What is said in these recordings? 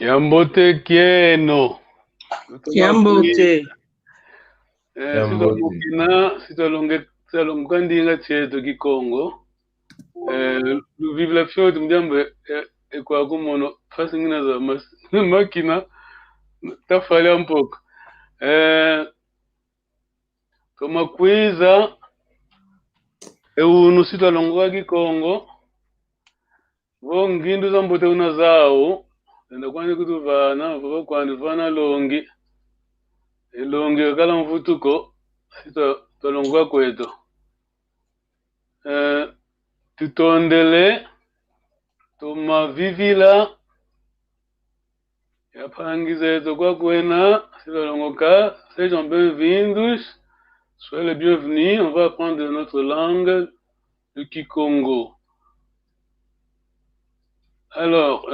Yambote Kieno. Yambote. Sito mukina, sito longkandinga cheto Kikongo. Vive la fiote mjambo kwa kumono fasi ngina za makina tafali ampoka. Kama kwiza unu sito longoa Kikongo. Vo ngindu za mbote una zao. Nenda kwani kutuvana, voko kwani vana longi. Longi kala mfutuko, sito tolongoa kweto. Tutondele, tumavivila, yapangize kwa kwena, sito longoka, sejons bienvenus, soyez les bienvenus, on va apprendre notre langue, le Kikongo. Alors,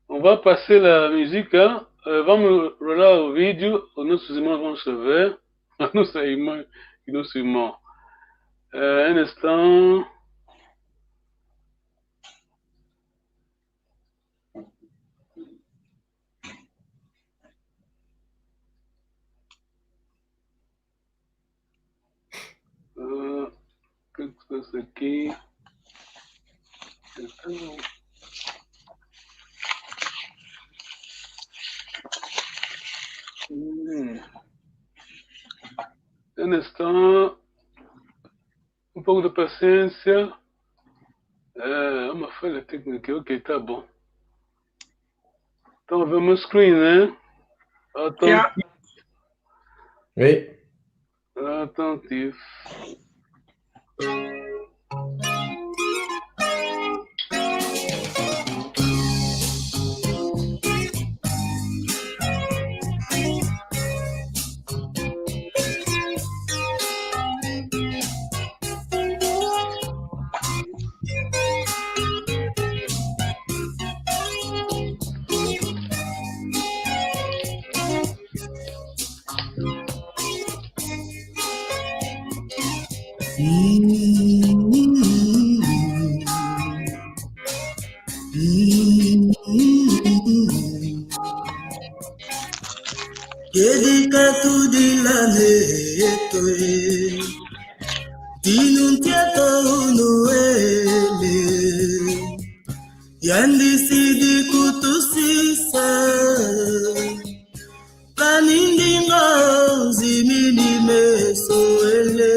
on va passer la musique, hein. Vamos rolar o vídeo, os nossos irmãos vão escrever, a nossa irmã e nosso irmão. Un instant. Qu'est-ce que c'est qui? Un instant, un pouco de paciência. Uma falha técnica, ok, tá bom. Então, vemos o screen, né? Attentif. Oui. Attentif. Kedika tudilane etoe tinuntiato unuele yandisidi kutusisa kanindinga zimini mesoele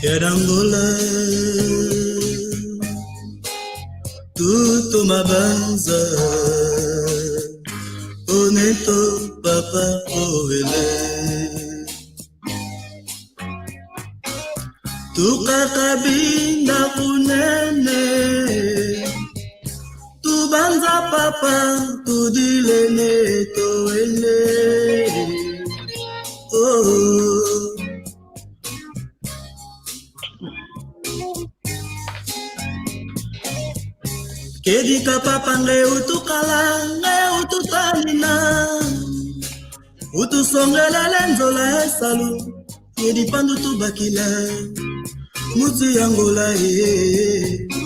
Yarangola tuto mabanza oneto papa oele tukakabinda kunene tubanza papa tudilene toele Kedika papa nge utukala nge ututalina utusongela lenzola esalu yedipandu tubakila mutu yangola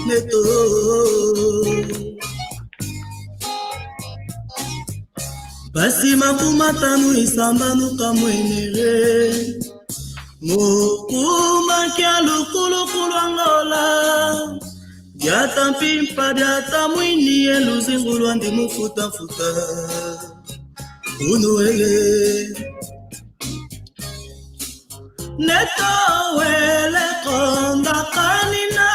neto basi makumatanu isambanu kamwenere mokuma kia lukulukulu angola Diata pimpa diata mwini eluzingulu andi mufuta futa unuele neto wele konda kanina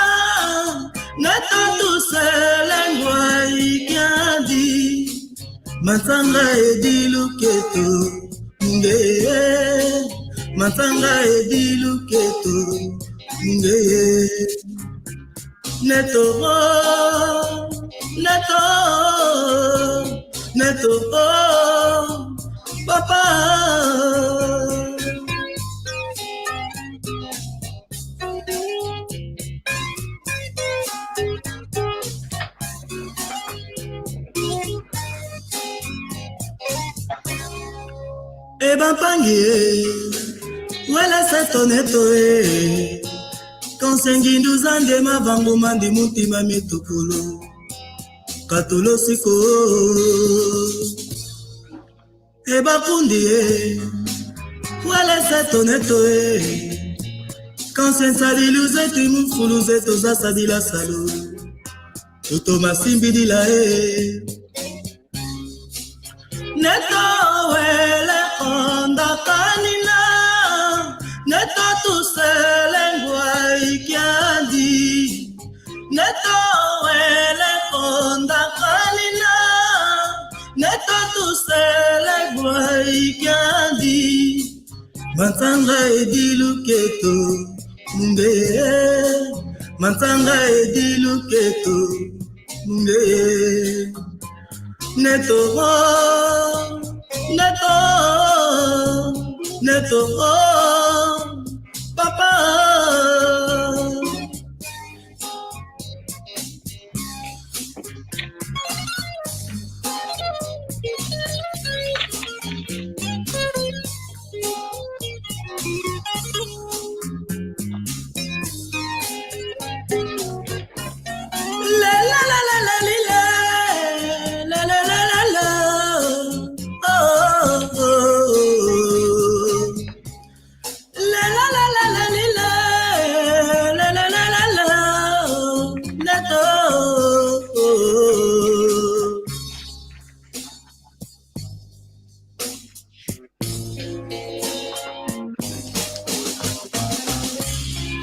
neto tuselengwa ikiadi matanga ediluketu ngeye matanga ediluketu ngeye Neto, papa. Ebapangi, wele setoneto konsengindu zande mavango mandi mutima mitokolo katulo siko ebakundi wele setoneto konsensadilu zetu mufulu zetu zasadila salo toto masimbidila neto wele onda kanina neto tuselengwa ikiandi neto wele onda kanina neto tuselengwa ikiandi Mantanga edilu keto munge Mantanga edilu keto munge Neto Neto Neto Papa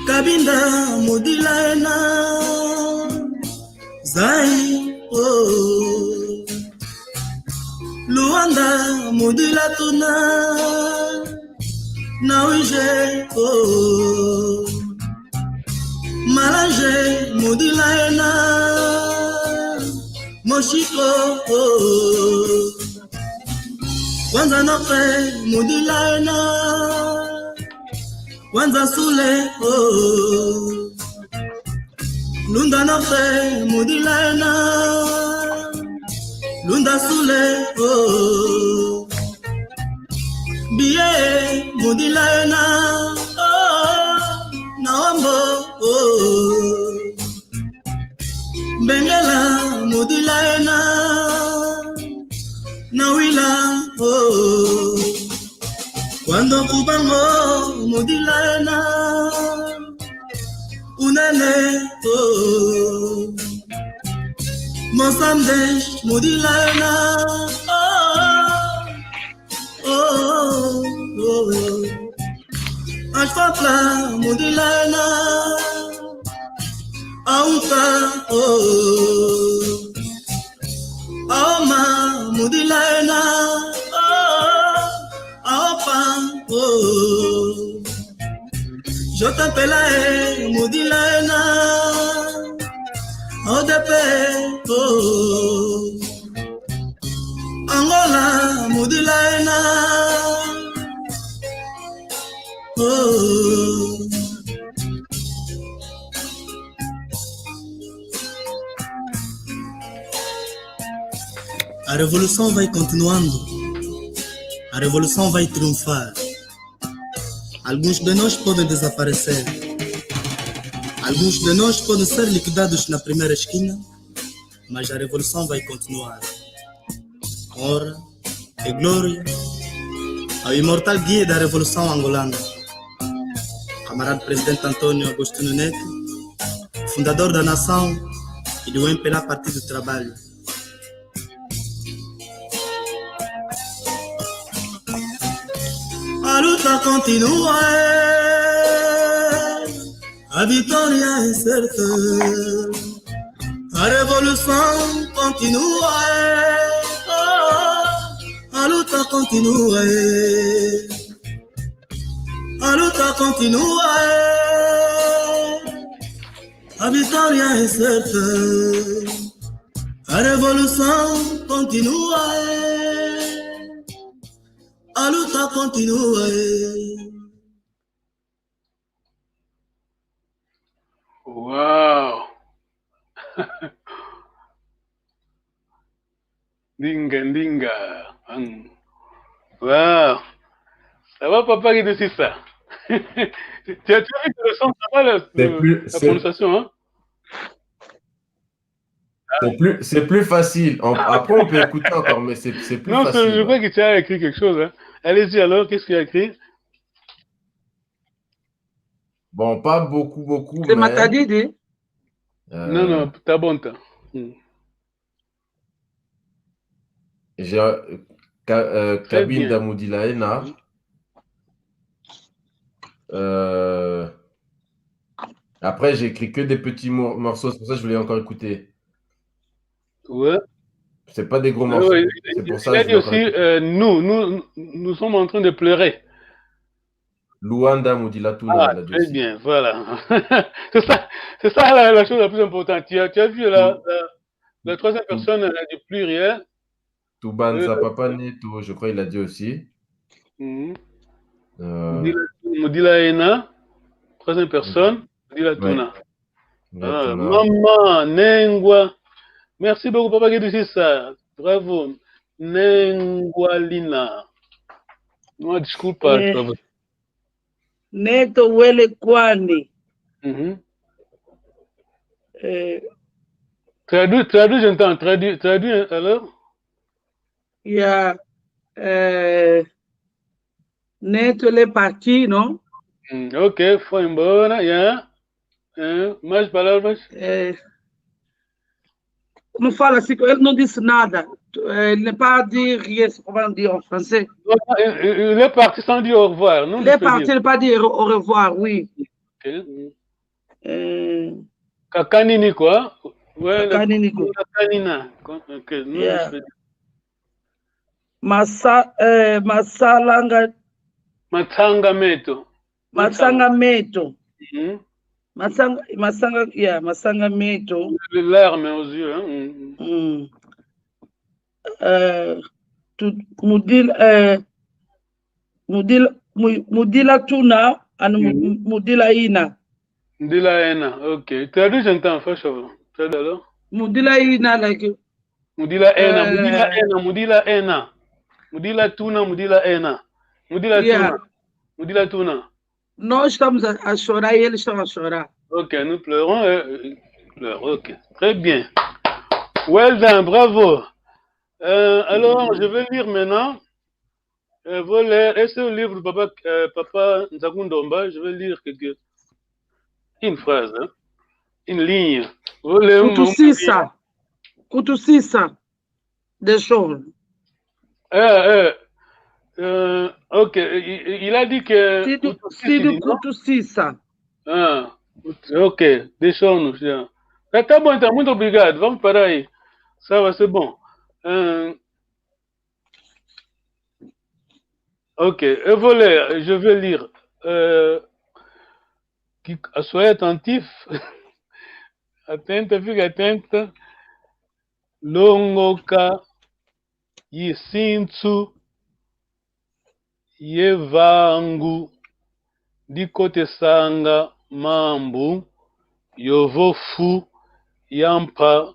Kabinda mudilaena Zai Luanda mudila tuna Nauje Malange mudilaena Moshiko Wanza nope mudilaena Wanza sule Lunda nofe mudilaena Lunda sule Biye mudilaena Naombo Bengela mudilaena Nawila Cuando kubango mudilaena Unene Mozambique mudilaena Ashfapla mudilaena Aunta Aoma mudilaena Je t'appelle Mudilaena Odepe Angola Mudilaena A revolução vai continuando. A revolução vai triunfar. Alguns de nós podem desaparecer. Alguns de nós podem ser liquidados na primeira esquina, mas a revolução vai continuar. Honra e glória ao imortal guia da revolução angolana, camarada presidente Antônio Agostinho Neto, fundador da nação e do MPLA Partido do Trabalho. A luta continua, a vitória é certa. A revolução continua, a luta continua, a luta continua, a vitória é certa. A revolução continua, a luta continua. Wow. Dinga. Wow. Ça va, papa, qui décide ça. Tu as vu que le son, ça va, la prononciation, hein? C'est plus facile. Après, on peut écouter encore, mais c'est plus non, facile. Je crois que tu as écrit quelque chose. Hein. Allez-y alors, qu'est-ce qu'il a écrit? Bon, pas beaucoup, C'est mais... Matadidi? Non, t'as bon temps. J'ai Kabine Damoudilaena. Après, j'ai écrit que des petits morceaux, c'est pour ça que je voulais encore écouter. Ouais. C'est pas des gros morceaux. Ouais, c'est pour ça il que a je dit voulais aussi, nous sommes en train de pleurer. Luanda Moudilatuna, il a dit Très aussi. bien, voilà. c'est ça la chose la plus importante. Tu as vu la troisième personne du pluriel. Tubanza Papa Neto, je crois qu'il a dit aussi. Mudilaena, troisième personne, Mudilatuna. Ouais. Maman, Nengwa. Merci beaucoup, papa, qui dit ça. Bravo. Nengwalina. Non, desculpa. Neto Wele Kwani. Traduis, j'entends. Traduis alors. Il y a Neto le parti, non? Ok, foi embora, yeah. Mais palavras? Como fala assim, ele não disse nada. Ele n'est pas dit rien, comment dire en français. Il est parti sans dire au revoir, non? Il est parti, il n'a pas dit au revoir, oui. Kakanini, quoi? Ouais, Kakanini, quoi. Kakanina. Ok, non, yeah. Masalanga. Matsanga Meto. Matsanga Meto. Masanga Meto. L'arme aux yeux, hein? Mudila Tuna and Mudila Ina. Mudila Ina, ok. Traduis, j'entends, franchement. Traduis alors. Mudila Ina, like. Mudila Ina, Mudila Ina. Mudila Tuna, Mudila Ina. Mudila Tuna. Mudila Tuna. Nós estamos a chorar e eles estão a chorar. Ok, nous pleurons. Ok, très bien. Well done, bravo. Alors, je vais lire maintenant. Est-ce le livre Papa Nzakundomba? Je vais lire une phrase, hein? Une ligne. Kutusisa. Des choses. Ok, il a dit que... Kutusisa. Ok, deixa-nos já. Tá bom, então, muito obrigado. Vamos parar aí. Ça va, c'est bon. Ok, je vais lire. Soyez attentif. Atenta, fica atenta. Longoka Yisintsu Yevangu Dikotesanga Mambu Yovofu Yampa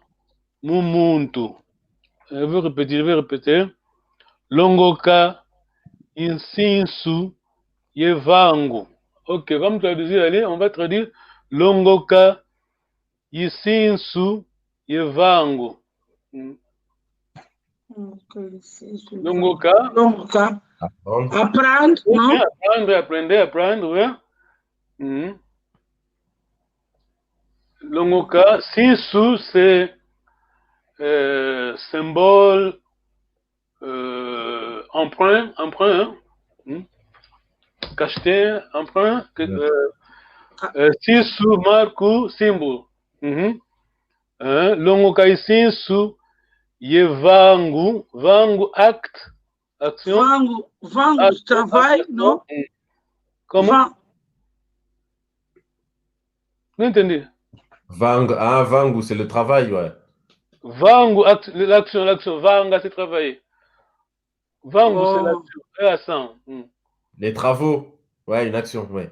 Mumuntu. Je vais répéter. Longoka Insinsu Yevangu. Ok, vamos traduire, allez, on va traduire. Longoka Isinsu Yevangu. Longoka. Apprendre, non? Apprendre, ouais. Longoka, Sinsu, c'est symbole emprunt, hein? Cacheté, emprunt. Sinsu, marque, symbole. Longoka Sinsu, Yevangu, Vangu, acte, action. Vangu, travail, non? Comment? Non entendu. Vangu, c'est le travail, ouais. Vangu, l'action. Vanga, c'est travailler. Vangu, c'est l'action. Les travaux, ouais, une action, ouais.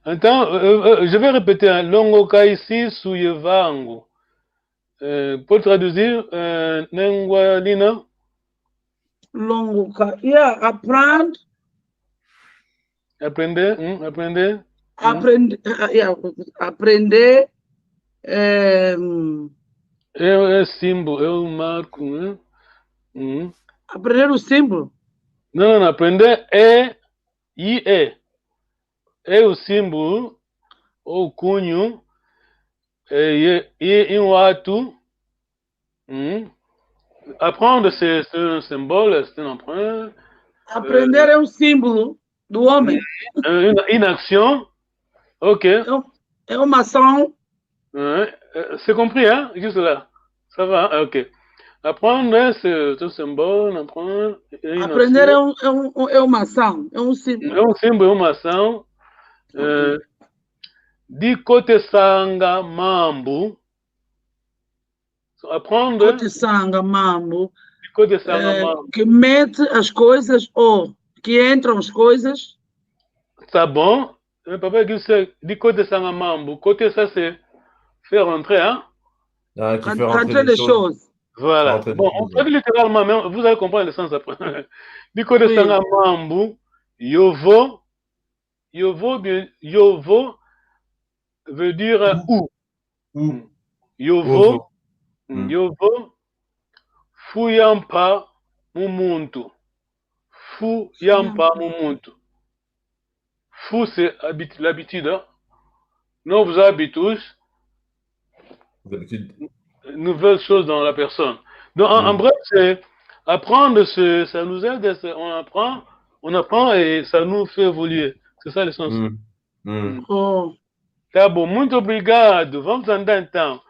Attends, je vais répéter. Longoka ici, souye vangu. Pour traduire, Nengwa Lina. Longoka, apprendre. Aprender. Aprender. Aprender. Aprender. É símbolo, é um marco, né? Aprender o símbolo. Não, não, aprender é e é. É o símbolo, ou cunho, e um ato. Apprendre, c'est un symbole, c'est un emprunt. Aprender é um símbolo do homem. Une action. Ok. É uma ação. C'est compris, hein? Juste là. Ça va? Hein? Ok. Apprendre, c'est un symbole, apprendre. Aprender é uma ação, é um símbolo. É um símbolo, é uma ação. De côté sanga mambo. Apprendre. Côté sanga mambo. De côté sanga mambo. Que mete as coisas ou que entram as coisas. Tá bom. Papa dit de côté sanga mambo. Côté ça c'est faire entrer, hein? Ah, qui fait rentrer les choses. Voilà. Bon, on traduit littéralement, mais vous allez comprendre le sens après. Du côté de Sanga Mambu, Yovo veut dire où. Yovo, Fuyampa Mumuntu. Fuyampa Mumuntu. Fou, c'est l'habitude. Hein? Novos hábitos. Nouvelles choses dans la personne. Donc, en bref, c'est apprendre, ça nous aide, on apprend et ça nous fait évoluer. C'est ça le sens. Tá bom, muito obrigado. Vamos andar então.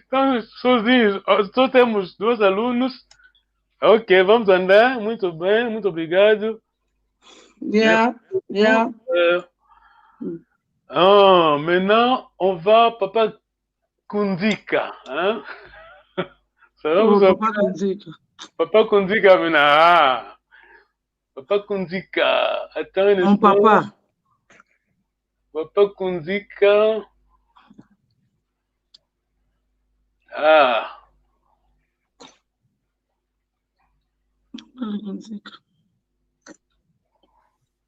Então sozinhos, só temos 2 alunos. Ok, vamos andar. Muito bem, muito obrigado. Maintenant, on va, Papa Kunzika, hein? Ça va vous apprendre? Papa Kunzika, maintenant. Papa Kunzika. Attends une seconde. Papa. Papa Kunzika.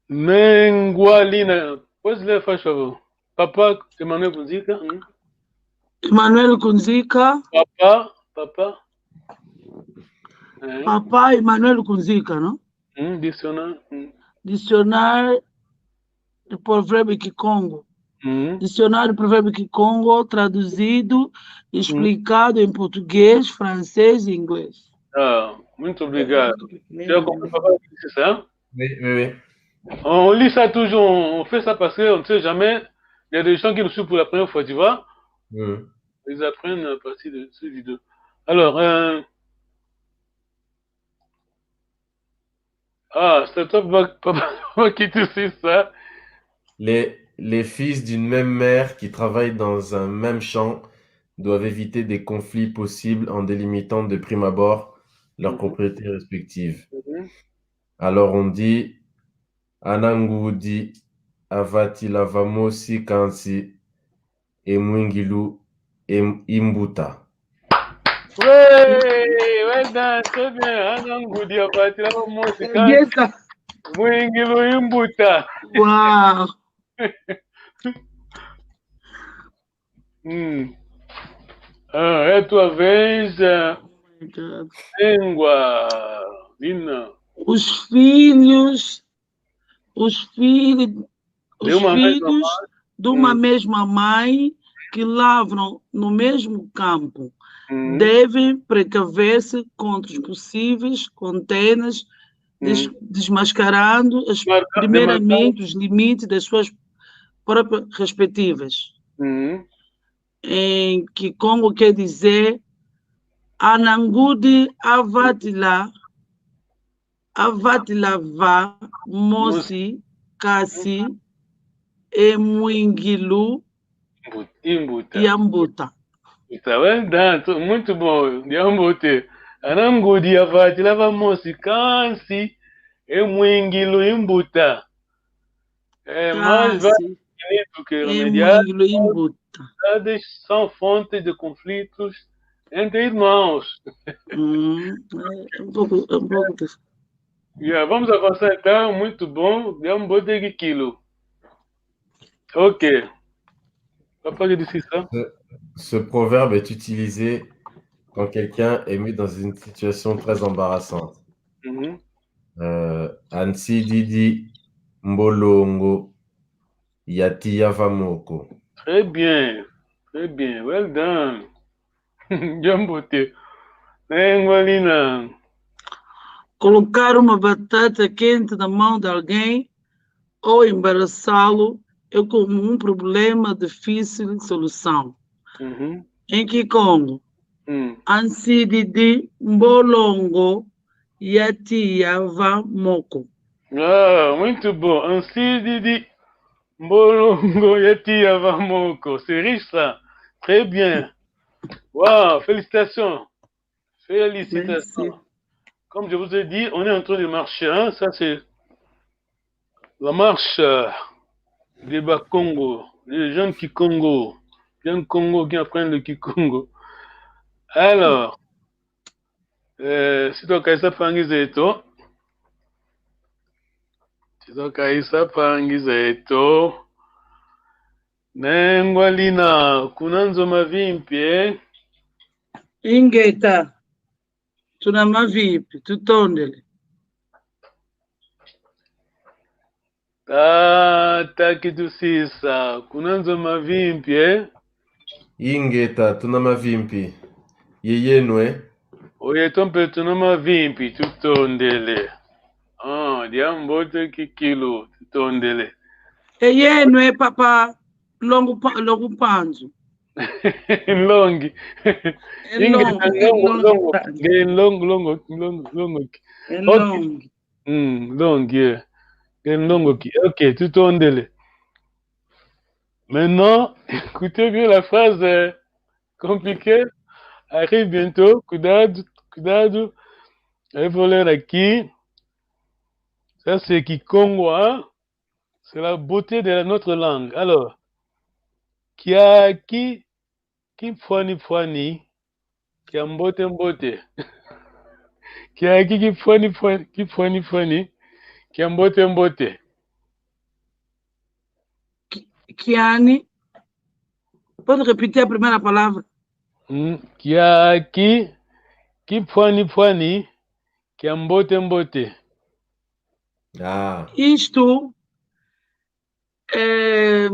Mengualina. Pose-le, Fachavo. Papa Emmanuel Kunzika. Emmanuel Kunzika. Papa. Papa Emmanuel Kunzika, non? Dicionário. Dicionário do provérbio Kikongo. Dicionário do provérbio Kikongo traduzido e explicado em português, francês e inglês. Muito obrigado. Já compris Papa ça? Oui. On lit ça toujours, on fait ça parce qu'on ne sait jamais. Il y a des gens qui nous suivent pour la première fois, tu vois? Ils apprennent à partir de ce vidéo. Alors, c'est toi, Papa, qui te sais ça. Les fils d'une même mère qui travaillent dans un même champ doivent éviter des conflits possibles en délimitant de prime abord leurs propriétés respectives. Alors on dit Anangudi avati lavamosi kansi emwingilu imbuta. Ouais, c'est bien. Anangudi avati lavamosi kansi emwingilu imbuta. Wow. É tua vez, língua, Lina. Os filhos de uma mesma mãe que lavram no mesmo campo devem precaver-se contra os possíveis contendas, desmascarando primeiramente os limites das suas próprias respectivas. Em Kikongo quer dizer Anangudi avatilava mosi kasi emwingilu yambuta. Tá vendo? Muito bom, Yambute. Anangudi avatilava mosi kasi emwingilu imbuta. Mais vai do que remediar são fontes de conflitos entre irmãos. Yeah, vamos avançar então. Muito bom. Deu um bote de quilo. Ok. Papa, que disse ça? Ce proverbe est utilisé quand quelqu'un est mis dans une situation très embarrassante. Mhm. Ansi Didi Mbolongo Yati Yavamoko. Très bien. Très bien. Well done. Jambote. Engolina. Colocar uma batata quente na mão de alguém ou embaraçá-lo é como um problema difícil de solução. Mhm. Em Kikongo, Mm. Ansididi Mbolongo Yatia Vamoko. Ah, muito bom. Ansi Didi Mbolongo Yeti Avamoko. C'est riche ça. Très bien. Wow, félicitations. Merci. Félicitations. Comme je vous ai dit, on est en train de marcher. Hein? Ça, c'est la marche des Bakongo, les jeunes Kikongo, jeunes Congo qui apprennent le Kikongo. Alors, sito kaisa pangizeto, sito kaisa pangizeto, nengwalina, kunanzo mavimpie, Ingeta, tuna mavipi, tutondele. tata kitusisa, kunanzo mavimpie, Ingeta tunama vimpi. Yeyenwe. oyetompe tuna mavimpi, tutondele. Ah, diambote kikilo, tutondele. Eyenwe papa longo panzo. Longi. Ingrid Longo longo. panzo. Gain longo. Ok. Longo. Long, yeah. Gain longo qui. Ok, tout on délai. Maintenant, écoutez bien la phrase compliquée. Arrive bientôt. Cuidado. Elle voler aqui. Ça, c'est Kikongo, hein? C'est la beauté de notre langue. Alors, qui pwani, qui a mbote. Qui pwani. Kiambote. Kiani. Pode repetir a primeira palavra? Ki pwani. Kiambote. Ah, Isto é.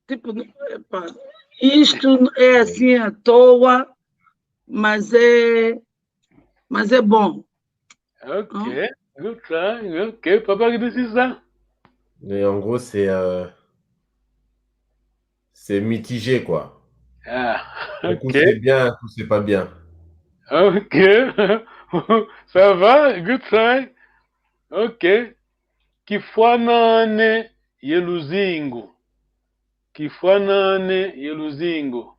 Tipo, epá, isto é assim à toa, mas é bom. Ok. Hein? Good try. Ok. Papa qui dit ça? et en gros, c'est mitigé, quoi. Ah, Un coup ok. c'est bien, un coup c'est pas bien. Ok. Ça va? Good try. Ok. Kifanane yeluzingu. Kifanane yeluzingu.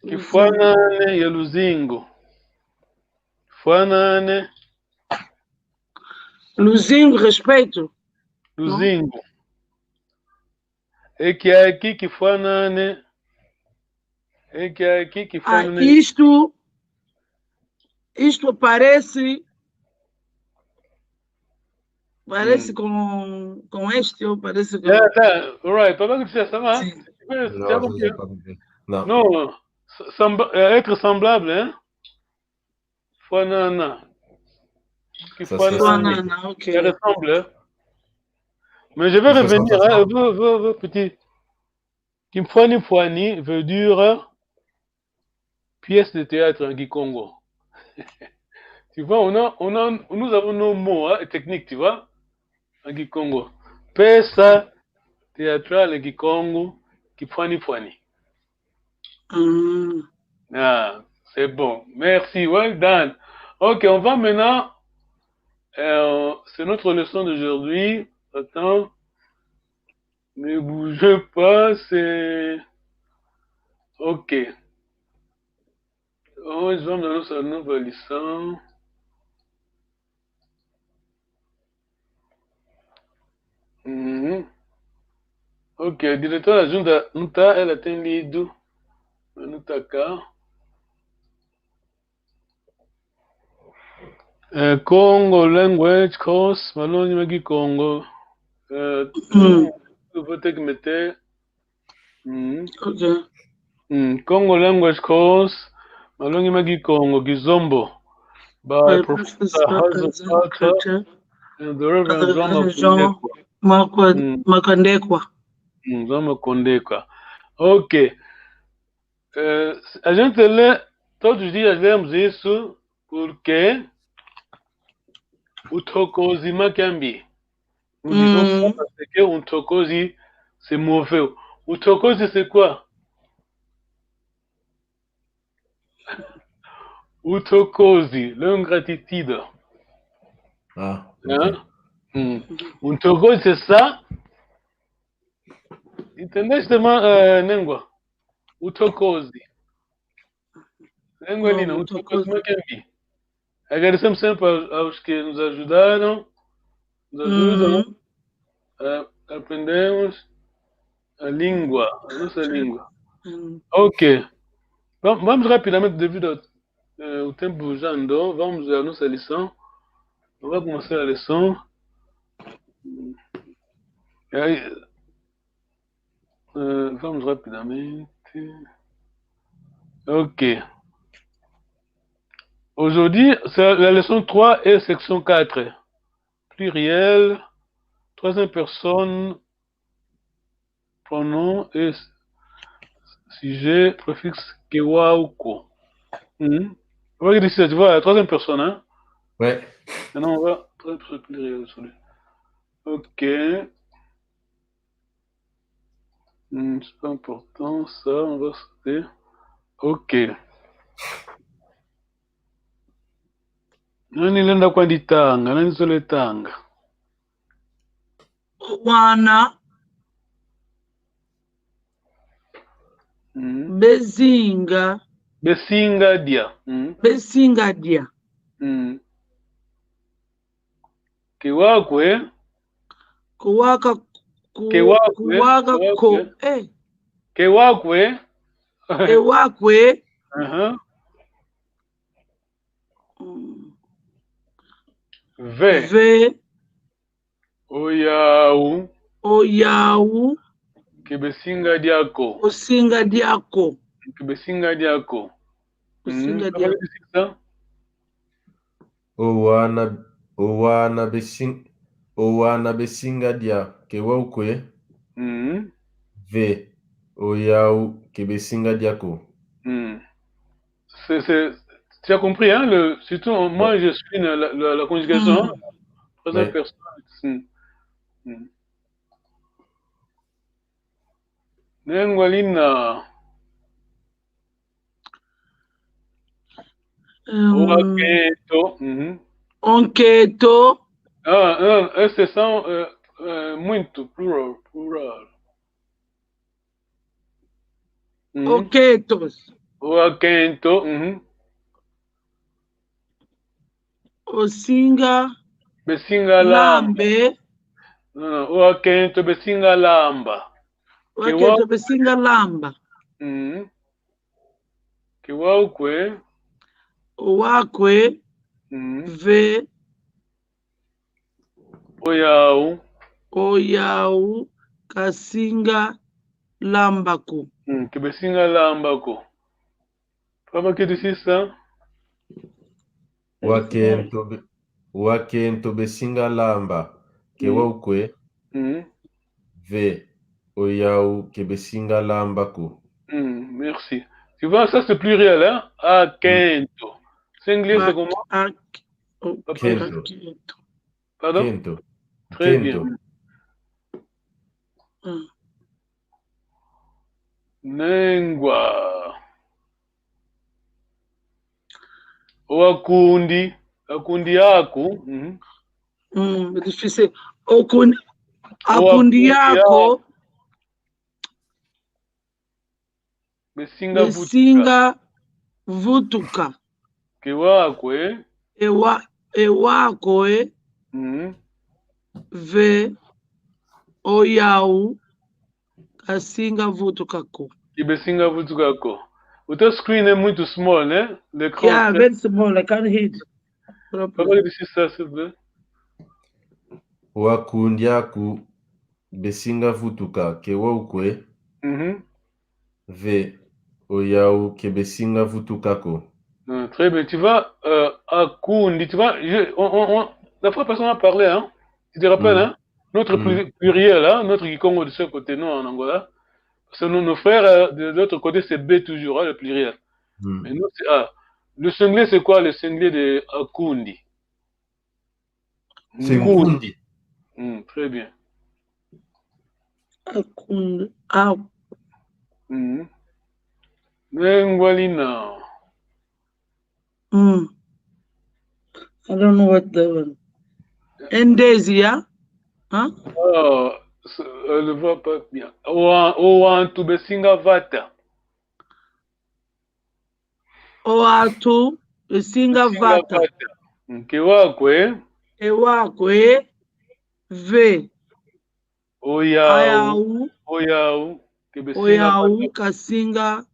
Kifanane yeluzingu. Kifanane Luzinho, respeito. Não? luzingu. Eki aqui kifanane. Eki aqui Ah, kifanane. isto parece Hmm. com este, ou parece com. Yeah, that, right. Papa que disse ça va? Sim. Tu as Non, ça, compris? j'ai Hein? pas compris. Non. Non, être semblable, hein? Fanana. Ça se ressemble. Banana, ok. Ça ressemble, hein? Mais je vais Il se revenir, hein? ressemble. Petit. Kimfani veut dire pièce de théâtre en Kikongo. Tu vois, nous avons nos mots hein, techniques, tu vois, en Kikongo. Pesa théâtrale en Kikongo, Kimfani. Hum. Ah, c'est bon. Merci, well done. Ok, on va maintenant. C'est notre leçon d'aujourd'hui. Attends, ne bougez pas, c'est. Ok. On va dans notre nouvelle leçon. Mhm. Ok, directeur adjoint Nuta, elle atteint l'Idu. Nutaka. Congo language course, malongi magi Congo. Vote que mettez. Ok. Congo language course, malongi magi Congo, Gizombo. By Professor Hazel Carter and the Reverend Drama Kundekwa. Makandekwa. Drama Kundekwa. Ok. A gente lê todos os dias, lemos isso porque o Tokozi Makambi. Nous disons ça parce que un Tokozi se moveu. O Tokozi c'est quoi? O Tokozi, l'ingratitude. Ah, ok. Hein? Un Tokozi c'est ça. Entendeste, Nengwa? O Tokozi. Nengwa Lina, o Tokozi Makambi. Agradecemos sempre aos que nos ajudaram, nos ajudam. Aprendemos a língua, a nossa língua. Ok. Vamos rapidamente, devido ao tempo já andou, vamos à nossa lição. On va commencer la leçon. Vamos rapidamente. Ok. Aujourd'hui, c'est la leçon 3 et section 4. Pluriel, troisième personne, pronom et sujet, préfixe kewa ou ko. On va dire ça, tu vois, la troisième personne, hein? Ouais. Maintenant, on va troisième personne pluriel. Ok. C'est pas important, ça, on va sauter. Ok. Nani lenda kwanditanga, nani soletanga? Wana. Bezinga. Besinga dia. Besinga dia. Kewakwe. Kuwaka ko. Kewakwe. Ewakwe. Ve. Oyawu. Kebesinga diako. Osinga diako. Kebesinga diako. Osinga diako. Owana besinga dia kewaukwe. Ve. Oyau kebesinga diako. Tu as compris, hein? Surtout, moi, je suis la conjugation. Troisième personne. Nengwalina. Oaketo. Onketo. C'est ça, muito, plural. Oketos. Oakento. Osinga. Besinga lambe. Oakento besinga lamba. Oakento besinga lamba. Kewaukwe. Owakwe. Ve. Oyawu. Kasinga lambako. Kebesinga lambako. Papa que tu sais ça? Wakento besinga lamba. Kewaukwe. Ve. Oyau kebesinga lambako. Merci. Tu vois, ça c'est pluriel, hein? Akento. Singulier, c'est comment? Kento. Pardon? Kento. Très bien. Nengwa. Wakundi. Akundi yako. Difícil. Akundi yako. Besinga vutuka. Kewakwe. Ewakwe. Ve. Oyawu. kasinga vutukako. Kibesinga vutukako. Uta screen est muito small, né? L'écran. Yeah, very small. I can't hit. Papa ici ça, s'il vous plaît. Wakundiaku besinga vutuka kewaukwe ve oyau kebesinga vutukako. Très bien. Tu vas à Kundi, tu vois, la fois personne a parlé, hein? Tu te rappelles, hein? Notre pluriel, hein? Notre Kikongo de ce côté, nous en Angola. Parce que nos frères de l'autre côté, c'est B toujours, hein, le pluriel. Mais nous, c'est A. Le singulier, c'est quoi le singulier de Akundi? C'est Nkundi. Très bien. Akundi. Ngwalina. I don't know what the one. Ndezi, yeah? Huh? Oh, elle ne voit pas bien. Owantu besinga vata. Owantu besinga vata. Kewakwe. Ewakwe. Ve. Oyau. Oyau kasinga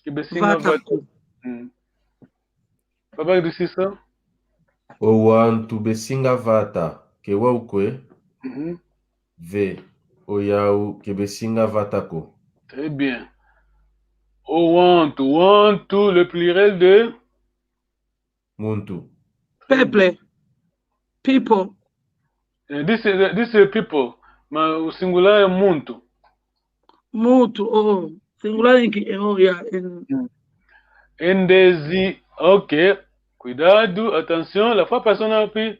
vatako. Papa dit ça? Owantu besinga vata kewaukwe ve oyau kebesinga vatako. Très bien. Owantu, le pluriel de Muntu. Peuple. People. This is people. Mais au singulier muntu. Muntu, oh. Singular, oh, yeah. Ndezi, ok. Cuidado, attention, la fois personne a appris,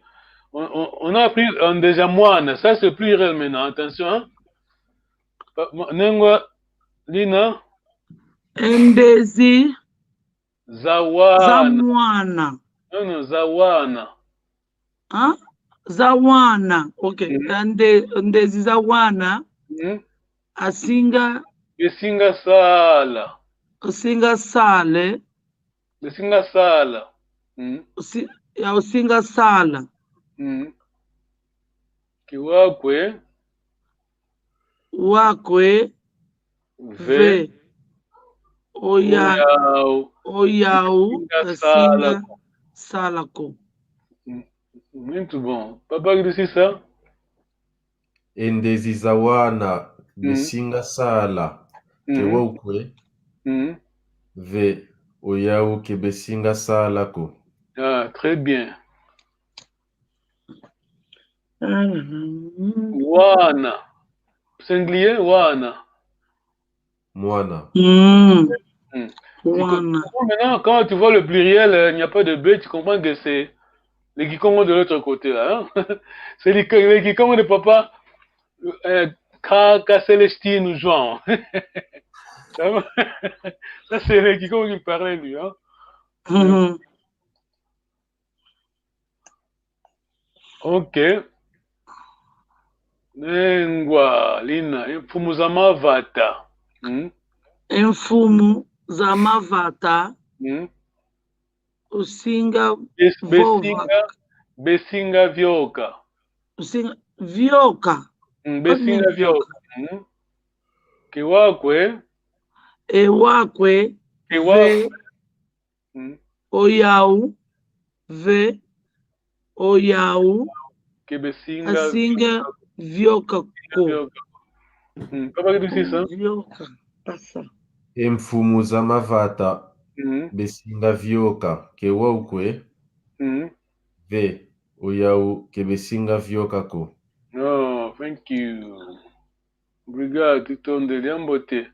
on a appris en déjà moine, ça c'est pluriel maintenant, attention. Hein? Nengwa, Lina. Ndezi. Zawana. Zamwana. Non, Zawana. Hein? Zawana, ok. Ndezi Zawana. Asinga. Besinga sala. Asinga sale. Besinga sala. Usinga sala. Kiwakwe. Wakwe. Ve. Oyau. Asinga salako. Muito bom. Papa que disse ça? Ndezi zawana besinga sala kewaukwe ve oyau kebesinga salako. Ah, très bien. Wana. Singulier, wana. Moana. Maintenant, quand tu vois le pluriel, il n'y a pas de B, tu comprends que c'est les Kikongo de l'autre côté. Hein? C'est les Kikongo de papa Ka Célestine ou Jean. Ça, c'est les Kikongo qui parlait, lui. Hein? Ok. Nengwa, Lina, Mfumu Zamavata. Mfumu Zamavata. Usinga Besinga Vyoka. Usinga Vyoka. Besinga Vyoka. Kiwakwe. Ewakwe. Ve. Oyau. Ve. Oyau. Asinga Vyoka ko. Papa, que tu ça? Vyoka. Passa. Mfumu Zamavata. Besinga vyoka kewaukwe ve oyau kebesinga vyoka ko. Oh, thank you. Obrigado, Titonde Liambote.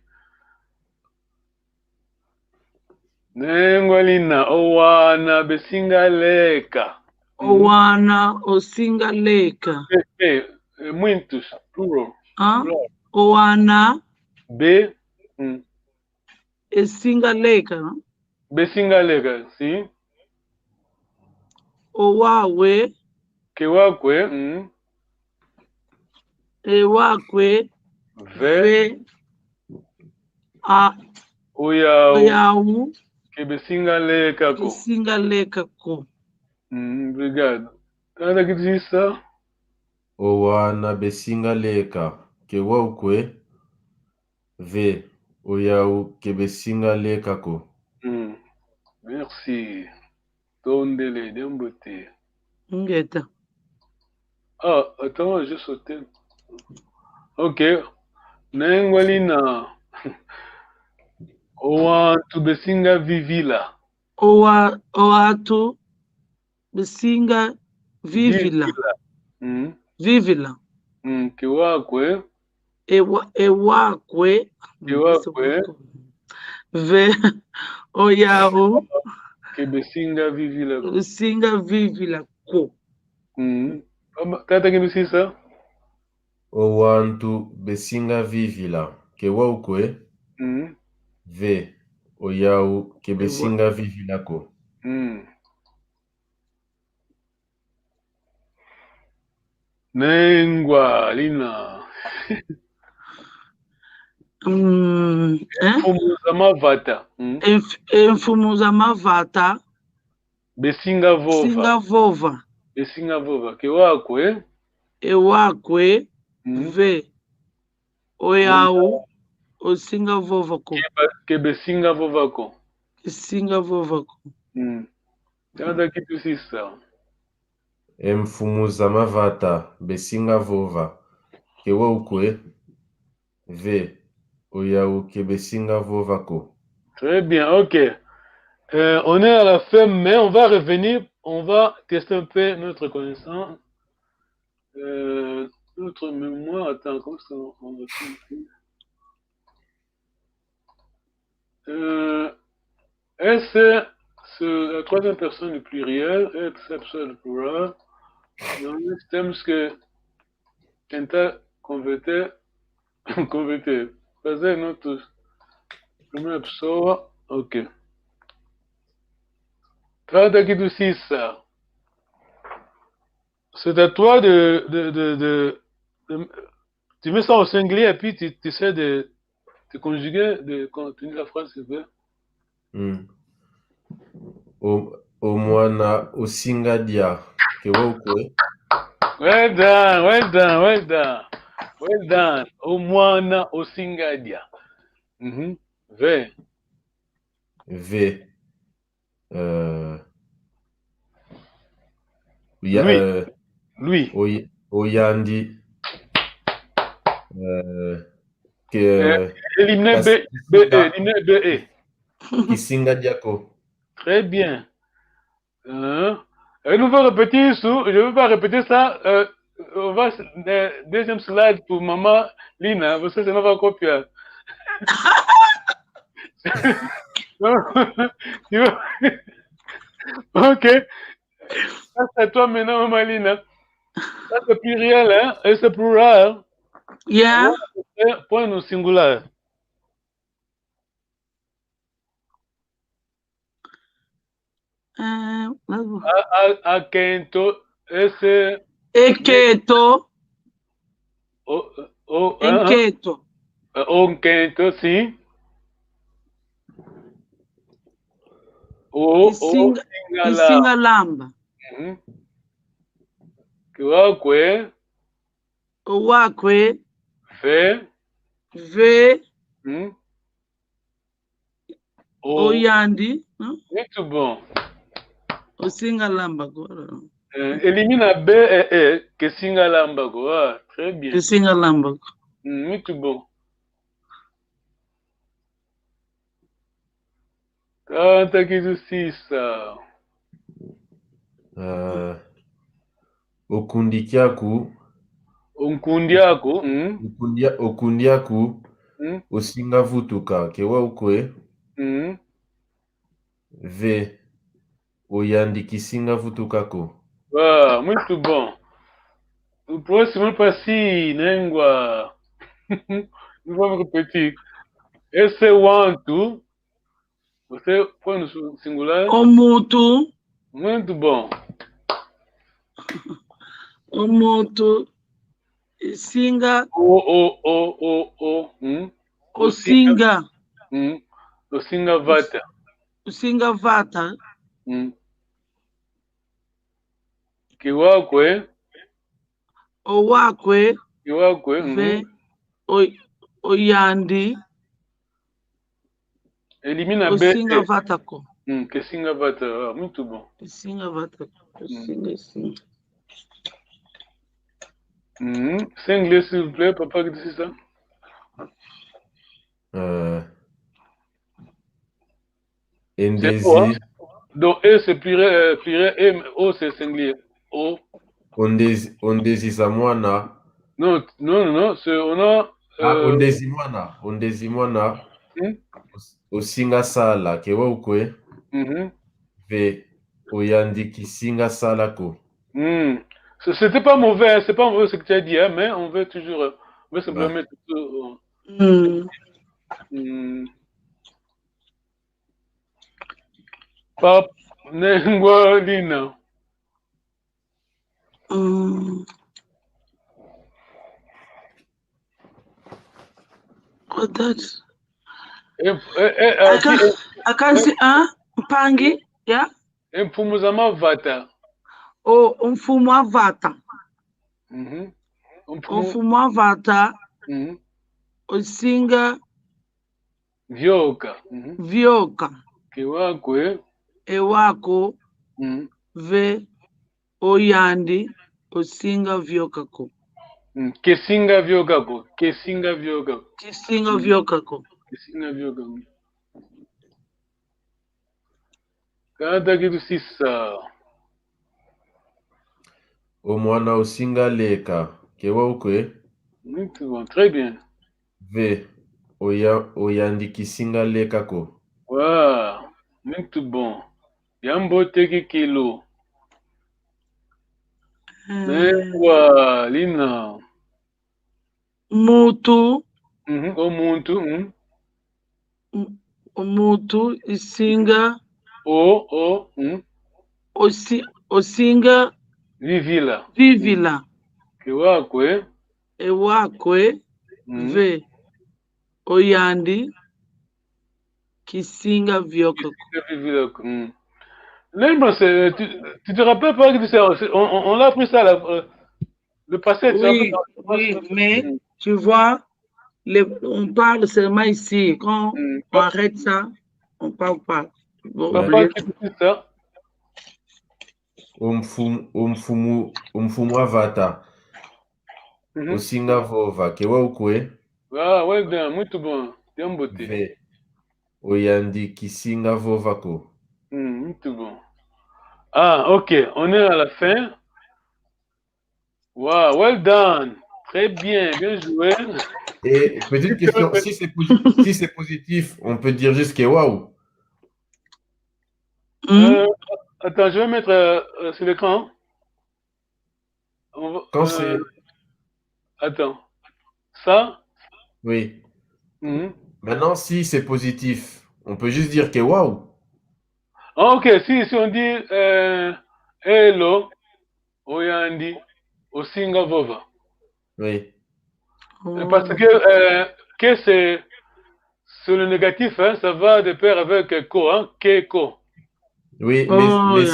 Nengwalina, owana besinga leka. Owana osinga leka. Muitos, plural. Owana. B. Esinga leka, no? Besinga leka, sim. Owawe. Kewakwe. Ewakwe. Ve. Oyau. Kebesinga leka ko. Besinga leka ko. Obrigado. Nada que diz isso? Owana besinga leka kewaukwe V. Oyau kebesinga le kako. Merci. Tondele, dembote. Ngeta. Ah, attends, j'ai sauté. Ok. Nengwalina. Owantu besinga vivila. Oatu besinga vivila. Vivila. Kiwakwe. Ewakwe. Kiwakwe. Ve oyau Kebesinga vivila. besinga vivila ko. Tata kinusisa? Owantu besinga vivila. Kewaukwe. V. Oyau kebesinga vivila ko. Nengwa lina. Mfumuza mavata. Mfumuza mavata. Besinga vova. Besinga vova. Besinga vova. Kiwakwe. Ewakwe. V. Oyau. Osinga vova ko. Kebesinga vova ko. Kesinga vova ko. Tata kitusisa. Mfumuza mavata. Besinga vova. Kewaukwe. V. Oyau kebesinga vova ko. Très bien, ok. On est à la fin, mais on va revenir, on va tester un peu notre connaissance. Notre mémoire, attends, comment ça on va faire? Est-ce la troisième personne du pluriel, exception du plural, système que tenta converter, faisait notre première pessoa, ok. Trata aqui do Cissa. C'est à toi tu mets ça au singulier et puis tu essaies de conjuguer, de continuer la phrase, s'il te plaît. Omwana osingadia. Kewaukwe. Well done, well done, well done. Well done. Omwana osingadia. V. V. Lui. Oyandi. Éliminer BE. Kisinga diako. Très bien. Je ne veux pas répéter ça. On va deuxième slide pour maman Lina, parce que ça ne va pas copier. Ok. Ça c'est toi maintenant, maman Lina. Ça c'est pluriel, hein? Et c'est plural. Yeah. Point au singulier. Akento, esse. Eketo. Enqueto. Onquento, sim. Isingalamba. Kiwakwe. Owakwe. V. Oyandi. Muito bom. Osingalamba. Elimina B et E, que Singalamba. Très bien. Que Singalamba. Muito bom. Canta que justiça. Okundikiaku. Okundiaku. Okundiaku. Osinga vutuka. Kewaukwe. V. Oyandi kisinga vutukako. Muito bom. O próximo passi, Nengua. Não vamos repetir. Esse é want. Você põe no singular? Omutu. Muito bom. Omutu. Singa. Osinga. Osinga vata. Osinga vata. Kiwakwe. Owakwe. Kiwakwe. Ve. Oyandi. Elimina B. Osinga vatako. Kesinga vata. Ah, muito bom. Osinga vatako. Osinga, osinga. C'est anglais, s'il vous plaît, papa, qui dit ça? Endesi. Donc, E, c'est pluriel, M, O, c'est singulier. O. Ondesi Samwana. Non, c'est, on a... Ondesi Mwana. Osinga Sala, kewa ukwe. Ve Oyandi Kisinga Salako. C'était pas mauvais, hein, c'est pas mauvais ce que tu as dit, hein, mais on veut toujours... On veut simplement mettre... Pap Nengwa Lina. What that? I can't see, Mpangi, yeah? Mfumuzama Vata. Oh, Mfumwa Vata. Mfumwa Vata. Osinga Vyoka. Vyoka. Kiwakwe. Ewako. Ve Oyandi. Osinga Vyokako. Kesinga Vyokako. Kesinga Vyokako. Kesinga Vyokako. Kesinga Vyokako. Kada kitu sisa. Omwana Osinga Leka. Kewa ukwe. Bon, très bien. Ve Oyandi Kisinga Lekako. Wow, muito bom. Yambo teki kilo. Newa, Lina. Mutu. Omuntu. Omuntu isinga. Osinga. Vivila. Kiwakwe. Ewakwe. Ve Oyandi Kisinga Vyokako. Tu te rappelles pas que on l'a appris ça le passé. Oui, mais tu vois, on parle seulement ici. Quand on arrête ça, on parle pas. Papa, qu'est-ce que c'est ça? Omfumu Avata. Osinga Vova. Kewa ukwe. Ah, ouais, bien, muito bom. Bien beauté. Ve Oyandi Kisinga Vovako. Muito bon. Ah, ok, on est à la fin. Wow, well done. Très bien, bien joué. Et petite question, si c'est positif, on peut dire juste que waouh. Attends, je vais mettre sur l'écran. Quand c'est... Attends. Ça? Oui. Maintenant, si c'est positif, on peut juste dire que waouh. Ok, si on dit hello, oyandi, osinga vova. Oui. Parce que c'est le négatif, hein, ça va de pair avec ko, hein, keko. Oui, mais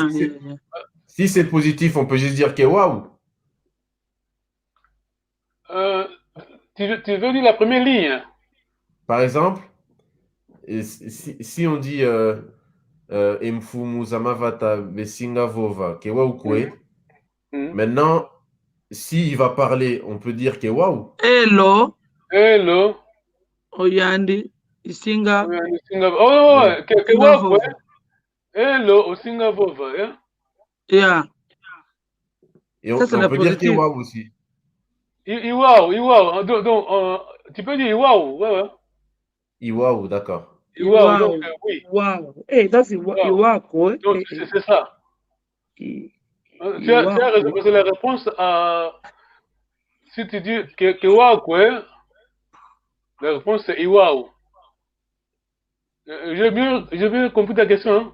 si c'est positif, on peut juste dire que waouh. Tu veux dire la première ligne? Par exemple, si on dit Mfumu Zamavata Besinga Vova, que waouh kwe. Maintenant, s'il va parler, on peut dire que waouh. Hello. Hello. Oyandi. Isinga. Oh, que waouh kwe. Hello, Osinga Vova, hein? Yeah. Et on peut dire que waouh aussi. Iwaou. Donc, tu peux dire Iwaou, ouais. Iwaou, d'accord. Iwaou, donc oui. Wow. Hey, that's Iwaou. Donc, c'est ça. Tu as raison, parce que la réponse à... Si tu dis que Waouou, la réponse c'est Iwaou. J'ai bien compris ta question. Hein?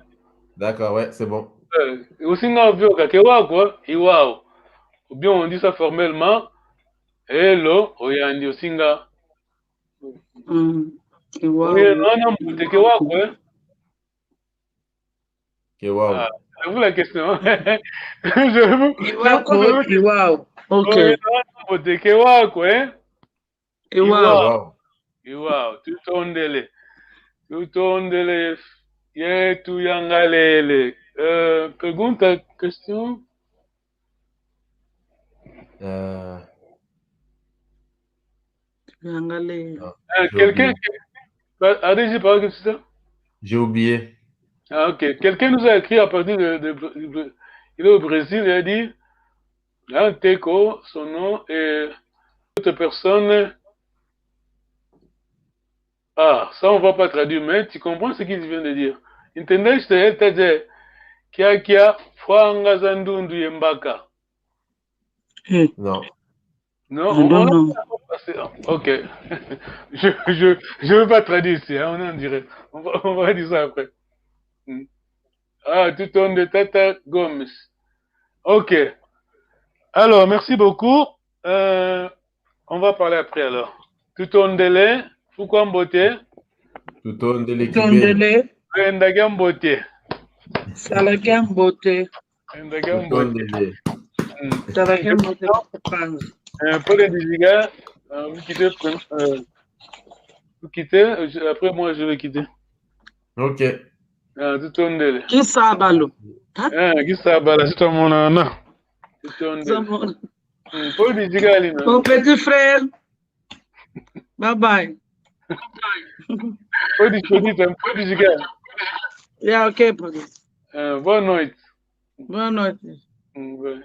D'accord, ouais, c'est bon. Aussi, on veut que Waouou, Iwaou. Ou bien on dit ça formellement. Hello, oyandi osinga. C'est vous la question. Iwaou. Ok. Iwaou. Iwaou. Tu tondele. tutondele yetu yangalele. Pergunta, question? Yangalele. Non, j'ai Quelqu'un, oublié. allez-y, parle que c'est ça? J'ai oublié. Ah, ok. Quelqu'un nous a écrit à partir il est au Brésil, il a dit, un teco, son nom, et d'autres personnes. Ah, ça on va pas traduire, mais tu comprends ce qu'il vient de dire. Entendez, c'est-à-dire, kia, fwanga zandundu yembaka. Non. Non, I don't know. ok. Je veux pas traduire ici, hein, on en dirait. On va dire ça après. Ah, tout ton de Tata Gomes. Ok. Alors, merci beaucoup. On va parler après alors. Tout on délai, pourquoi beauté? Tutondele Kibele. Tondele, Endagam beauté. Salagam Bote, Endagam beauté. Tutondele. Salagam Bote Panz. Pour les Diziga, vous quittez, après moi je vais quitter. Ok. Tout on délai. Qui sabalo? Qui ça, bah là, c'est ton mon non. Tout on délai. Pour les Diziga, Alina. Mon petit frère. Bye bye. Pour les Diziga. Yeah, okay, brother. Boa noite. Boa noite. Vai.